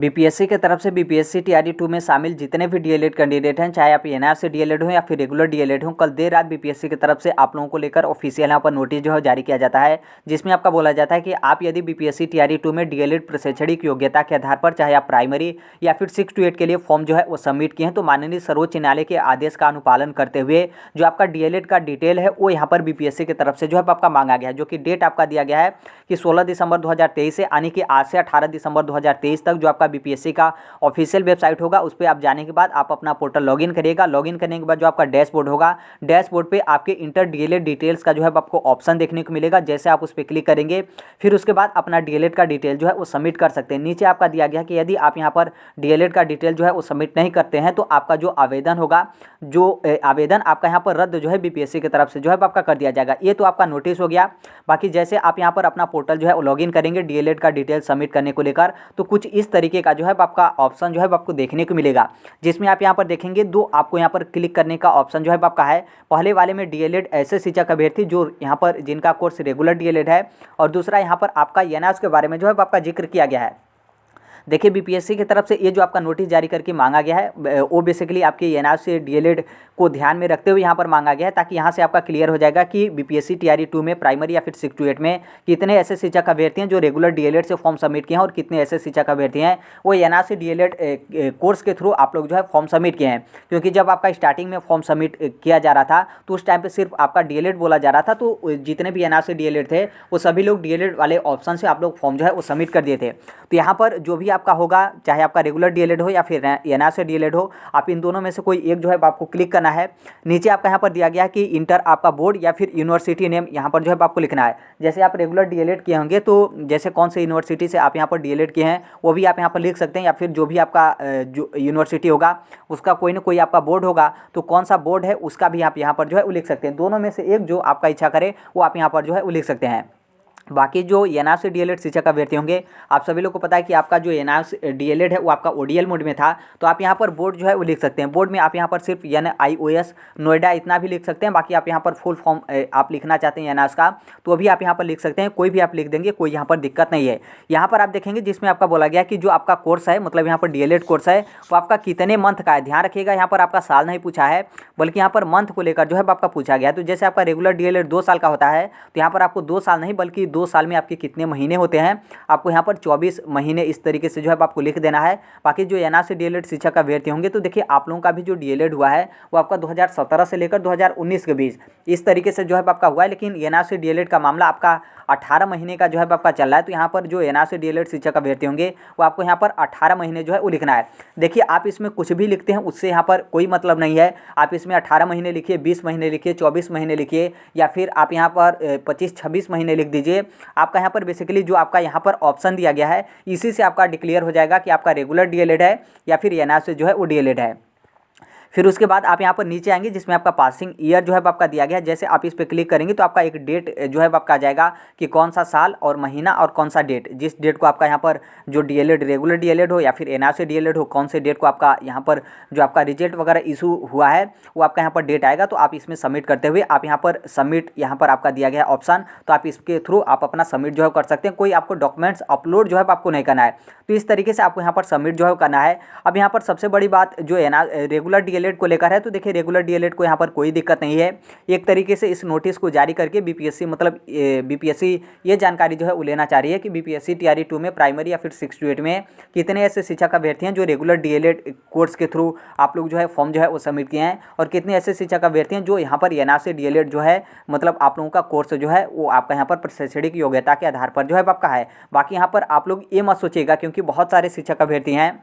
BPSC के तरफ से बीपीएससी टीआरई 2 में शामिल जितने भी डीएलएड कैंडिडेट हैं, चाहे आप एनआर से डीएलएड हो या फिर रेगुलर डीएलएड हो, कल देर रात बीपीएससी की तरफ से आप लोगों को लेकर ऑफिशियल यहाँ पर नोटिस जो है जारी किया जाता है, जिसमें आपका बोला जाता है कि आप यदि बीपीएससी टीआरई 2 में डीएलएड प्रशैक्षणिक योग्यता के आधार पर चाहे आप प्राइमरी या फिर 6 to 8 के लिए फॉर्म जो है वो सबमिट किए हैं, तो माननीय सर्वोच्च न्यायालय के आदेश का अनुपालन करते हुए जो आपका डीएलएड का डिटेल है वो यहाँ पर बीपीएससी की तरफ से जो है आपका मांगा गया है, जो कि डेट आपका दिया गया है कि 16 दिसंबर 2023 से यानी कि आज से 18 दिसंबर 2023 तक जो आपका बीपीएससी का ऑफिशियल वेबसाइट होगा उस पर आप जाने के बाद आप अपना पोर्टल लॉगिन करिएगा। लॉगिन करने के बाद जो आपका डैशबोर्ड होगा, डैशबोर्ड पे आपके इंटर डीएलएड डिटेल्स का जो है आपको ऑप्शन देखने को मिलेगा। जैसे आप उस पर क्लिक करेंगे फिर उसके बाद अपना डीएलएड का डिटेल जो है वो सबमिट कर सकते हैं। नीचे आपका दिया गया कि यदि आप यहाँ पर डीएलएड का डिटेल जो है वो सबमिट नहीं करते हैं तो आपका जो आवेदन होगा, जो आवेदन आपका यहाँ पर रद्द जो है बीपीएससी की तरफ से जो है आपका कर दिया जाएगा। ये तो आपका नोटिस हो गया। बाकी जैसे आप यहाँ पर अपना पोर्टल जो है लॉगिन करेंगे डीएलएड का डिटेल सबमिट करने को लेकर, तो कुछ इस तरीके का जो है आपका ऑप्शन जो है आपको देखने को मिलेगा, जिसमें आप यहाँ पर देखेंगे दो आपको यहाँ पर क्लिक करने का ऑप्शन जो है आपका है। पहले वाले में डीएलएड ऐसे शिक्षक अभ्यर्थी जो यहाँ पर जिनका कोर्स रेगुलर डीएलएड है, और दूसरा यहाँ पर आपका एनआर के बारे में जो है आपका जिक्र किया गया है। देखिए बीपीएससी की तरफ से ये जो आपका नोटिस जारी करके मांगा गया है वो बेसिकली आपके एनआर से डीएलएड को ध्यान में रखते हुए यहाँ पर मांगा गया है, ताकि यहाँ से आपका क्लियर हो जाएगा कि बीपीएससी टीआरई 2 में प्राइमरी या फिर 6 to 8 में कितने ऐसे शिक्षक अभ्यर्थी हैं जो रेगुलर डीएलएड से फॉर्म सबमिट किए हैं और कितने ऐसे शिक्षक अभ्यर्थी हैं वो एनआर से डीएलएड कोर्स के थ्रू आप लोग जो है फॉर्म सबमिट किए हैं। क्योंकि जब आपका स्टार्टिंग में फॉर्म सबमिट किया जा रहा था तो उस टाइम पर सिर्फ आपका डीएलएड बोला जा रहा था, तो जितने भी एनआर से डीएलएड थे वो सभी लोग डीएलएड वाले ऑप्शन से आप लोग फॉर्म जो है वो सबमिट कर दिए थे। तो यहाँ पर जो भी आपका होगा, चाहे आपका रेगुलर डीएलएड हो या फिर एनआर से डीएलएड हो, आप इन दोनों में से कोई एक जो है आपको क्लिक करना है। नीचे आपका यहाँ पर दिया गया है कि इंटर आपका बोर्ड या फिर यूनिवर्सिटी नेम यहाँ पर जो है आपको लिखना है। जैसे आप रेगुलर डीएलएड किए होंगे तो जैसे कौन से यूनिवर्सिटी से आप यहाँ पर डीएलएड किए हैं वो भी आप यहाँ पर लिख सकते हैं, या फिर जो भी आपका जो यूनिवर्सिटी होगा उसका कोई ना कोई आपका बोर्ड होगा तो कौन सा बोर्ड है उसका भी आप यहाँ पर जो है वो लिख सकते हैं। दोनों में से एक जो आपका इच्छा करे वो आप यहाँ पर जो है वो लिख सकते हैं। बाकी जो एनआर से डीएलएड शिक्षक अभ्यर्थी होंगे, आप सभी लोग को पता है कि आपका जो एनआर से डीएलएड है वो आपका ओडीएल मोड में था, तो आप यहाँ पर बोर्ड जो है वो लिख सकते हैं। बोर्ड में आप यहाँ पर सिर्फ NIOS नोएडा इतना भी लिख सकते हैं। बाकी आप यहाँ पर फुल फॉर्म आप लिखना चाहते हैं एनआर का तो अभी आप यहाँ पर लिख सकते हैं, कोई भी आप लिख देंगे, कोई यहाँ पर दिक्कत नहीं है। यहाँ पर आप देखेंगे जिसमें आपका बोला गया कि जो आपका कोर्स है, मतलब यहाँ पर डीएलएड कोर्स है वो आपका कितने मंथ का है। ध्यान रखिएगा यहाँ पर आपका साल नहीं पूछा है बल्कि यहाँ पर मंथ को लेकर जो है आपका पूछा गया है। तो जैसे आपका रेगुलर डीएलएड 2 साल का होता है तो यहाँ पर आपको 2 साल नहीं बल्कि 2 साल में आपके कितने महीने होते हैं, आपको यहाँ पर 24 महीने इस तरीके से जो है आपको लिख देना है। बाकी जो एनआर से डीएलएड शिक्षक अभ्यर्थी होंगे तो देखिए आप लोगों का भी जो डीएलएड हुआ है वो आपका 2017 से लेकर 2019 के बीच इस तरीके से जो है आपका हुआ है, लेकिन एनआर से डीएलएड का मामला आपका 18 महीने का जो है आपका चल रहा है। तो यहाँ पर जो एनआर से डीएलएड शिक्षक अभ्यर्थी होंगे वो आपको यहाँ पर 18 महीने जो है वो लिखना है। देखिए आप इसमें कुछ भी लिखते हैं उससे यहाँ पर कोई मतलब नहीं है। आप इसमें 18 महीने लिखिए, 20 महीने लिखिए, 24 महीने लिखिए, या फिर आप यहाँ पर 25-26 महीने लिख दीजिए। आपका यहाँ पर बेसिकली जो आपका यहाँ पर ऑप्शन दिया गया है इसी से आपका डिक्लेयर हो जाएगा कि आपका रेगुलर डीएलएड है या फिर एनआर से जो है वो डीएलएड है। फिर उसके बाद आप यहाँ पर नीचे आएंगे जिसमें आपका पासिंग ईयर जो है आपका दिया गया है। जैसे आप इस पर क्लिक करेंगे तो आपका एक डेट जो है आपका आ जाएगा कि कौन सा साल और महीना और कौन सा डेट, जिस डेट को आपका यहाँ पर जो डीएलएड रेगुलर डीएलएड हो या फिर एनआर से डीएलएड हो, कौन से डेट को आपका यहाँ पर जो आपका रिजल्ट वगैरह इशू हुआ है वो आपका यहाँ पर डेट आएगा। तो आप इसमें सबमिट करते हुए आप यहाँ पर सबमिट यहाँ पर आपका दिया गया है ऑप्शन, तो आप इसके थ्रू आप अपना सबमिट जो है कर सकते हैं। कोई आपको डॉक्यूमेंट्स अपलोड जो है आपको नहीं करना है, तो इस तरीके से आपको यहाँ पर सबमिट जो है करना है। अब यहाँ पर सबसे बड़ी बात जो एनआर रेगुलर डीएलएड को लेकर है, तो देखिए रेगुलर डीएलएड को यहाँ पर कोई दिक्कत नहीं है। एक तरीके से इस नोटिस को जारी करके बीपीएससी मतलब बीपीएससी ये जानकारी जो है वो लेना चाह रही है कि बीपीएससी टीआरई 2 में प्राइमरी या फिर 6 to 8 में कितने ऐसे शिक्षक अभ्यर्थी हैं जो रेगुलर डीएलएड कोर्स के थ्रू आप लोग जो है फॉर्म जो है वो सबमिट किए हैं, और कितने ऐसे शिक्षक अभ्यर्थी हैं जो यहाँ पर एनआर से डीएलएड जो है मतलब आप लोगों का कोर्स जो है वो आपका यहाँ पर प्रशैक्षणिक योग्यता के आधार पर जो है आपका है। बाकी यहाँ पर आप लोग ये मत सोचिएगा क्योंकि बहुत सारे शिक्षक अभ्यर्थी हैं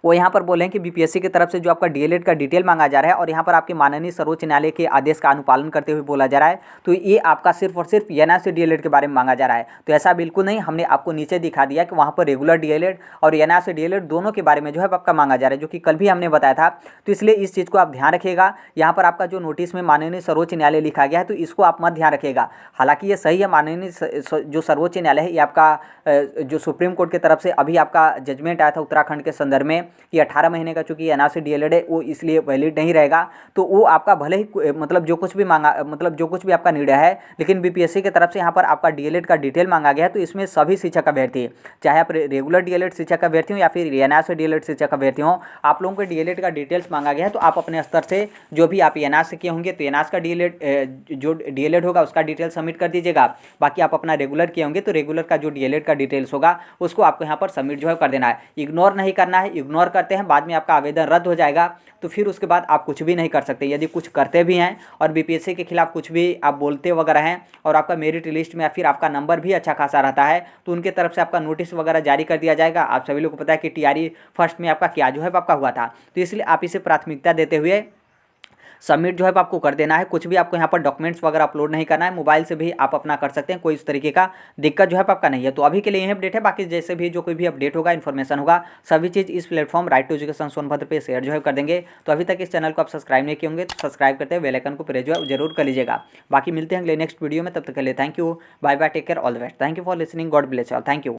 वो यहाँ पर बोले हैं कि बीपीएससी की तरफ से जो आपका डीएलएड का डिटेल मांगा जा रहा है और यहाँ पर आपके माननीय सर्वोच्च न्यायालय के आदेश का अनुपालन करते हुए बोला जा रहा है, तो ये आपका सिर्फ और सिर्फ एनआर से डीएलएड के बारे में मांगा जा रहा है। तो ऐसा बिल्कुल नहीं, हमने आपको नीचे दिखा दिया कि वहाँ पर रेगुलर डीएलएड और एनआर से डीएलएड दोनों के बारे में जो है आपका मांगा जा रहा है, जो कि कल भी हमने बताया था। तो इसलिए इस चीज़ को आप ध्यान रखिएगा। यहाँ पर आपका जो नोटिस में माननीय सर्वोच्च न्यायालय लिखा गया है तो इसको आप मत ध्यान रखिएगा। हालांकि ये सही है, माननीय जो सर्वोच्च न्यायालय है ये आपका जो सुप्रीम कोर्ट की तरफ से अभी आपका जजमेंट आया था उत्तराखंड के संदर्भ में, कि 18 महीने का चूंकि एन से डीएलएड है वो इसलिए वैलिड नहीं रहेगा। तो वो आपका भले ही मतलब जो कुछ भी मांगा, मतलब जो कुछ भी आपका निर्णय है, लेकिन बीपीएससी की तरफ से यहाँ पर आपका डीएलएड का डिटेल मांगा गया है। तो इसमें सभी शिक्षक अभ्यर्थी, चाहे आप रेगुलर डीएलएड शिक्षक अभ्यर्थी हो या फिर एनआरसी डीएलएड शिक्षक अभ्यर्थी हो, आप लोगों के डीएलएड का डिटेल्स मांगा गया है। तो आप अपने स्तर से जो भी आप एनआर से किए होंगे तो एनआर का डीएलएड जो डीएलएड होगा उसका डिटेल सबमिट कर दीजिएगा। बाकी आप अपना रेगुलर किए होंगे तो रेगुलर का जो डीएलएड का डिटेल्स होगा उसको आपको यहाँ पर सबमिट जो है कर देना है। इग्नोर नहीं करना है, इग्नोर करते हैं बाद में आपका आवेदन रद्द हो जाएगा। तो फिर उसके बाद आप कुछ भी नहीं कर सकते। यदि कुछ करते भी हैं और बीपीएससी के खिलाफ कुछ भी आप बोलते वगैरह हैं और आपका मेरिट लिस्ट में या फिर आपका नंबर भी अच्छा खासा रहता है तो उनके तरफ से आपका नोटिस वगैरह जारी कर दिया जाएगा। आप सभी लोग को पता है कि टीआरई फर्स्ट में आपका क्या जो है आपका हुआ था। तो इसलिए आप इसे प्राथमिकता देते हुए सबमिट जो है आपको कर देना है। कुछ भी आपको यहाँ पर डॉक्यूमेंट्स वगैरह अपलोड नहीं करना है, मोबाइल से भी आप अपना कर सकते हैं, कोई इस तरीके का दिक्कत जो है आपका नहीं है। तो अभी के लिए यही अपडेट है। बाकी जैसे भी जो कोई भी अपडेट होगा, इन्फॉर्मेशन होगा, सभी चीज़ इस platform right to education Sonbhadra पे शेयर जो है कर देंगे। तो अभी तक इस चैनल को आप सब्सक्राइब नहीं किए होंगे तो सब्सक्राइब करते हुए बेल आइकन को प्रेस जो है जरूर कर लीजिएगा। बाकी मिलते हैं अगले नेक्स्ट वीडियो में, तब तक के लिए thank you, bye bye, take care, all the best, thank you for listening, God bless all, thank you.